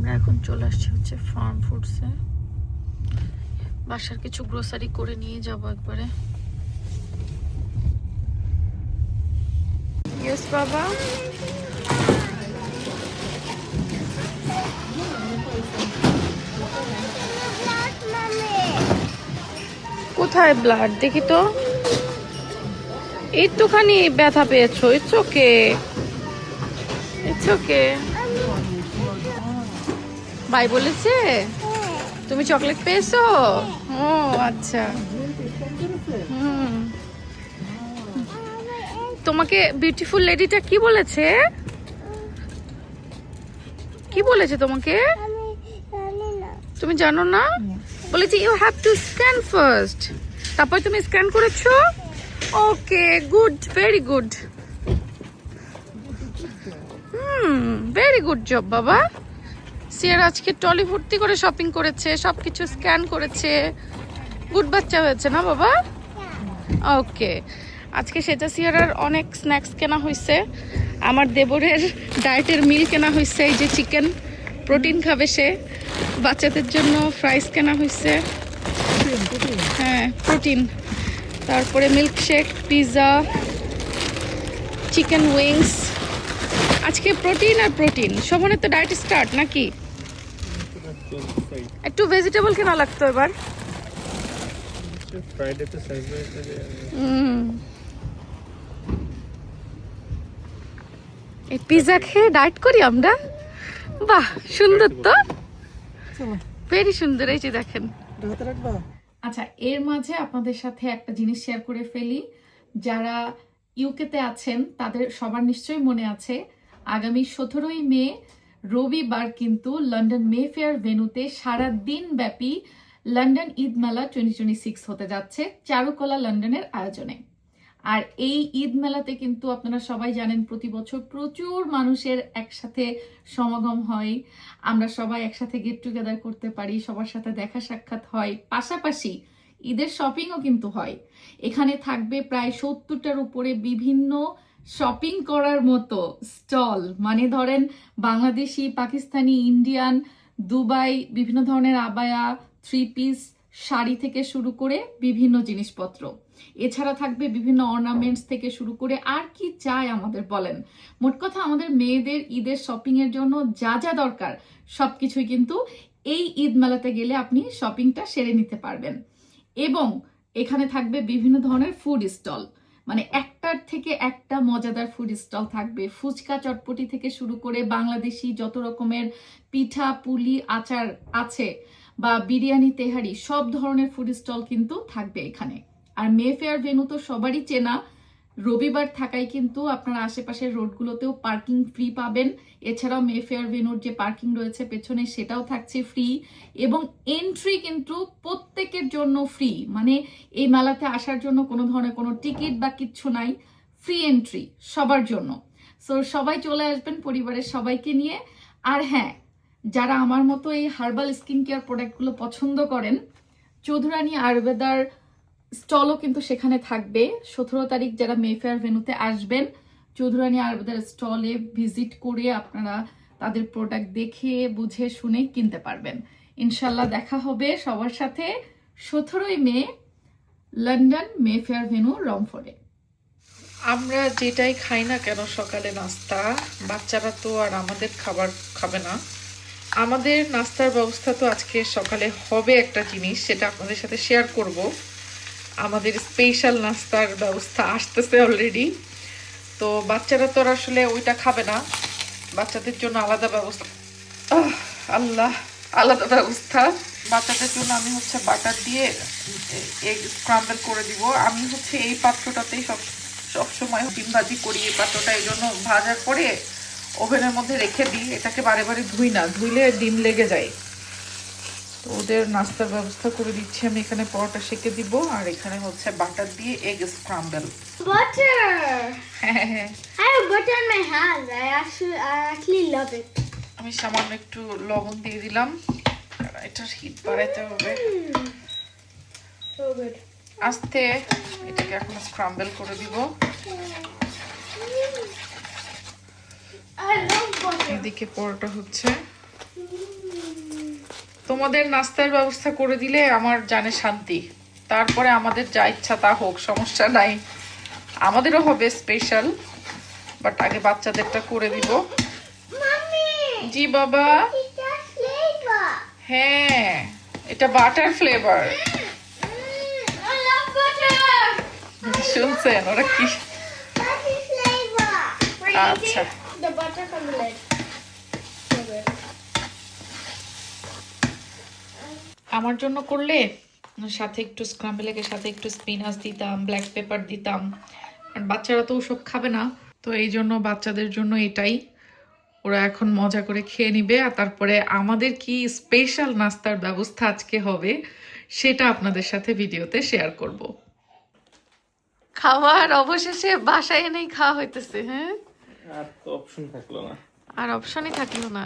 আমরা এখন চলে আসছি হচ্ছে ফার্ম ফুডসে। বাসার কিছু গ্রোসারি করে নিয়ে যাবো একবারে। ইয়েস বাবা। কোথায় ব্লাড দেখি তো। একটুখানি ব্যথা পেয়েছো, ইটস ওকে, ইটস ওকে। ভাই বলেছে তুমি চকলেট পেয়েছো? ও আচ্ছা। তোমাকে বিউটিফুল লেডিটা কি বলেছে? কি বলেছে তোমাকে? তুমি জানো না? বলেছে you have to scan first. তারপর তুমি স্ক্যান করেছো? Okay, good, very good. Very good job বাবা। সিয়ার আজকে ট্রলি ভর্তি করে শপিং করেছে, সবকিছু স্ক্যান করেছে। গুড বাচ্চা হয়েছে না বাবা? ওকে। আজকে সেটা সিয়ারার অনেক স্ন্যাক্স কেনা হয়েছে। আমার দেবরের ডায়েটের মিল কেনা হয়েছে, এই যে চিকেন প্রোটিন খাবে সে। বাচ্চাদের জন্য ফ্রাইস কেনা হয়েছে, হ্যাঁ প্রোটিন। তারপরে মিল্কশেক, পিৎজা, চিকেন উইংস। আজকে প্রোটিন আর প্রোটিন। শোভনের তো ডায়েট স্টার্ট নাকি? একটু ভেজিটেবল কেনা লাগতো এবার। এই পিৎজা খেয়ে ডায়েট করি আমরা। বাহ সুন্দর তো, ভেরি সুন্দর। এই যে দেখেন। আচ্ছা, এর মাঝে আপনাদের সাথে একটা জিনিস শেয়ার করে ফেলি। যারা ইউকেতে আছেন তাদের সবার নিশ্চয়ই মনে আছে, আগামী 17ই মে রবিবার কিন্তু লন্ডন মেফেয়ার ভেন্যুতে সারা দিন ব্যাপী লন্ডন ঈদ মেলা 2026 হতে যাচ্ছে চারুকলা লন্ডনের আয়োজনে। আর এই ঈদ মেলাতে কিন্তু আপনারা সবাই জানেন প্রতি বছর প্রচুর মানুষের একসাথে সমাগম হয়। আমরা সবাই একসাথে গেট টুগেদার করতে পারি, সবার সাথে দেখা সাক্ষাৎ হয়, পাশাপাশি ঈদের শপিংও কিন্তু হয়। এখানে থাকবে প্রায় 70টার উপরে বিভিন্ন শপিং করার মতো স্টল। মানে ধরেন বাংলাদেশি, পাকিস্তানি, ইন্ডিয়ান, দুবাই, বিভিন্ন ধরনের আবায়া, থ্রি পিস, শাড়ি থেকে শুরু করে বিভিন্ন জিনিসপত্র। এছাড়া থাকবে বিভিন্ন অর্নামেন্টস থেকে শুরু করে আর কি চাই আমাদের বলেন। মোট কথা আমাদের মেয়েদের ঈদের শপিং এর জন্য যা যা দরকার সবকিছুই কিন্তু এই ঈদ মেলাতে গেলে আপনি শপিংটা সেরে নিতে পারবেন। এবং এখানে থাকবে বিভিন্ন ধরনের ফুড স্টল, মানে একটার থেকে একটা মজাদার ফুড স্টল থাকবে। ফুচকা চটপটি থেকে শুরু করে বাংলাদেশি যত রকমের পিঠা পুলি আচার আছে বা বিরিয়ানি তেহারি, সব ধরনের ফুড স্টল কিন্তু থাকবে এখানে। আর মেফেয়ার ভেন্যু তো সবারই চেনা। রবিবার থাকায় কিন্তু আপনারা আশেপাশের রোডগুলোতেও পার্কিং ফ্রি পাবেন। এছাড়াও মেফেয়ার ভেন্যুর যে পার্কিং রয়েছে পেছনে সেটাও থাকছে ফ্রি। এবং এন্ট্রি কিন্তু প্রত্যেকের জন্য ফ্রি। মানে এই মেলাতে আসার জন্য কোনো ধরনের কোনো টিকিট বা কিচ্ছু নাই, ফ্রি এন্ট্রি সবার জন্য। সো সবাই চলে আসবেন পরিবারের সবাইকে নিয়ে। আর হ্যাঁ, যারা আমার মতো এই হার্বাল স্কিন কেয়ার প্রোডাক্টগুলো পছন্দ করেন, চৌধুরানী আয়ুর্বেদার স্টলও কিন্তু সেখানে থাকবে। 17 তারিখ যারা মেফেয়ার ভেন্যুতে আসবেন, চৌধুরানী আয়ুর্বেদার স্টলে ভিজিট করে আপনারা তাদের প্রোডাক্ট দেখে বুঝে শুনে কিনতে পারবেন। ইনশাল্লাহ দেখা হবে সবার সাথে 17ই মে লন্ডন মেফেয়ার ভেন্যু রমফোর্ডে। আমরা যেটাই খাই না কেন সকালে নাস্তা, বাচ্চারা তো আর আমাদের খাবার খাবে না। আমাদের নাস্তার ব্যবস্থা তো আজকে সকালে হবে একটা জিনিস, সেটা আপনাদের সাথে শেয়ার করব। আমাদের স্পেশাল নাস্তার ব্যবস্থা আসতেছে অলরেডি। তো বাচ্চারা তো আসলে ওইটা খাবে না, বাচ্চাদের জন্য আলাদা ব্যবস্থা। আল্লাহ, আলাদা ব্যবস্থা। বাচ্চাদের জন্য আমি হচ্ছে বাটার দিয়ে এগ স্ক্রাম্বল করে দিব। আমি হচ্ছে এই পাত্রটাতেই সবসময় ডিম ভাজি করি। এই পাত্রটা এই জন্য ভাজার পরে ওভেনের মধ্যে রেখে দিই। এটাকে বারে বারে ধুই না, ধুইলে ডিম লেগে যায়। তো ওদের নাস্তার ব্যবস্থা করে দিচ্ছি আমি। এখানে পরোটা সেকে দিব আর এখানে হচ্ছে বাটার দিয়ে egg scramble. Butter. I have butter in my hand. I actually love it. আমি সামান্য একটু লবণ দিয়ে দিলাম, এটার হিট বাড়াইতে হবে। So good. আস্তে এটাকে এখন স্ক্রাম্বল করে দিব। I love butter. এদিকে পরোটা হচ্ছে। তোমাদের নাস্তার ব্যবস্থা করে দিলে আমার জানে শান্তি। তারপরে আমাদের যা ইচ্ছা তা হোক, সমস্যা নাই। আমাদেরও হবে স্পেশাল, বাট আগে বাচ্চাদেরটা করে দিব। জি বাবা। হ্যাঁ, এটা বাটার ফ্লেভার। শুনছেন ওরা কি? আচ্ছা, আমার জন্য করলে সাথে একটু স্ক্রাম্বল এগের সাথে একটু স্পিনাচ দিতাম, ব্ল্যাক পেপার দিতাম। আর বাচ্চারা তো ওসব খাবে না, তো এই জন্য বাচ্চাদের জন্য এটাই। ওরা এখন মজা করে খেয়ে নিবে, আর তারপরে আমাদের কি স্পেশাল নাস্তার ব্যবস্থা আজকে হবে সেটা আপনাদের সাথে ভিডিওতে শেয়ার করব। খাওয়ার অবশেষে বাসায় এনেই খাওয়া হইতেছে। হ্যাঁ, আর তো অপশন থাকলো না। আর অপশনই থাকলো না।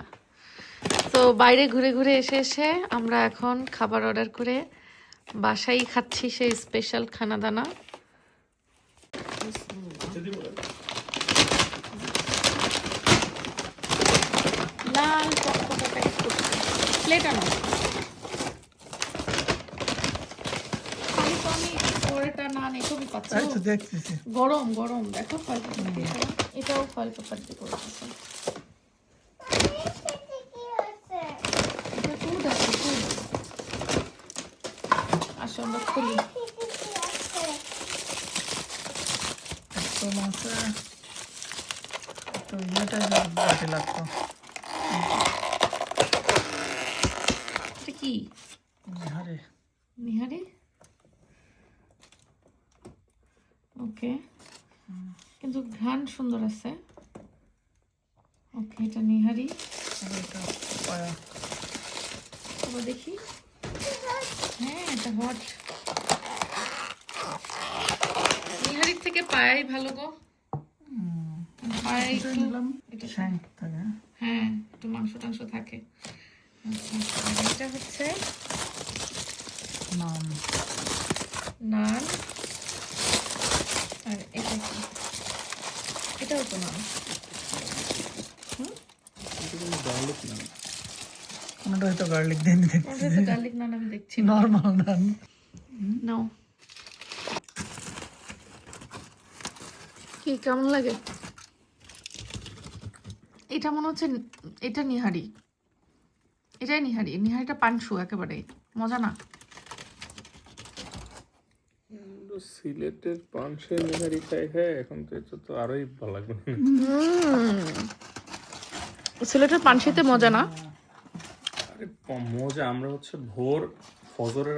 তো বাইরে ঘুরে ঘুরে এসে এসে আমরা এখন খাবার অর্ডার করে বাসায় খাচ্ছি সেই স্পেশাল খানা দানা। লাল চটপটাটা একটু প্লেট আনো। খালি তো আমি পরেটা না নেই, ছবি পাচ্ছি। গরম গরম দেখো, ফয়েল পেপার দিয়ে করা। এটাও ফয়েল পেপার দিয়ে করেছে। এটা দুধ আছে, দুধ। আসো আমরা খুলি। এটা কি? নিহারি। ওকে, কিন্তু ঘ্রাণ সুন্দর আছে। ওকে, এটা নিহারি। আবার দেখি। হ্যাঁ, এটা হট। নিহারির থেকে পায়াই ভালো গো। পায়াই একটু হ্যাঁ, একটু মাংস টাংস থাকে। আচ্ছা, আর এটা হচ্ছে নান। আর এটা কি? এটাও তো নান। গার্লিক দেন, গার্লিক নান আমি দেখছি। নরমাল নান নাও। কি কেমন লাগে? এটা মনে হচ্ছে এটা নিহারি। এটাই নিহারি। নিহারিটা পানসু একেবারে মজা না। সিলেটের পানসের নিহারি খাই। হ্যাঁ, এখন তো এটা তো আরোই ভালো লাগবে। সিলেটের পানসিতে মজা না। আরে মজা, আমরা হচ্ছে ভোর ফজরের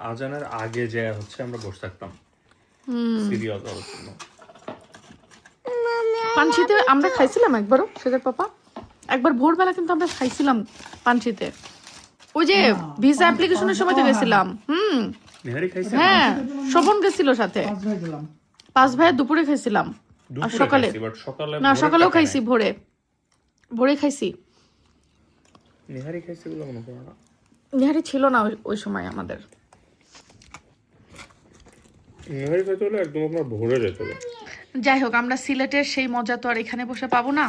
আজানের আগে যে হচ্ছে আমরা বসে থাকতাম সিরিয়াল দেওয়ার জন্য। পানসিতে আমরা খাইছিলাম একবারও, সেদের পাপা একবার ভোরবেলা কিন্তু আমরা খাইছিলাম পানসিতে। ওই যে ভিসা অ্যাপ্লিকেশনের সময় তো গেছিলাম। নিহারি খাইছি। হ্যাঁ, শোভন গেছিল সাথে। 5 ভাইয়ের দুপুরে খাইছিলাম। আর সকালে না, সকালেও খাইছি, ভোরে ভোরে খাইছি। নিহারি খাইছি বলে মনে করো না। নিহারি ছিল না ওই সময় আমাদের। নিহারি খাইতে হলে একদম আপনার ভোরে যেতে হবে। যাই হোক, আমরা সিলেটের সেই মজা তো আর এখানে বসে পাবো না।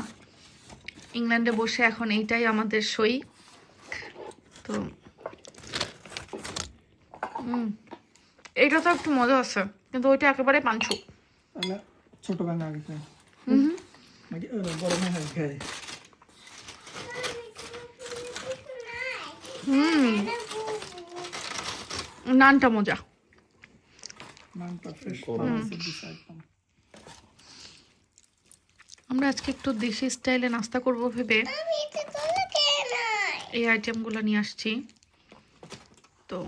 ইংল্যান্ডে বসে এখন এইটাই আমাদের সই। তো এইটা তো একটু মজা আছে, কিন্তু ওইটা একেবারে পানসু। ছোট গান আগে গরমে খাই। নানটা মজা। আমরা আজকে একটু দেশি স্টাইলে নাস্তা করব ভেবে এই আইটেমগুলো নিয়ে আসছি। তো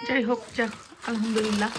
যাই হোক, যাক আলহামদুলিল্লাহ।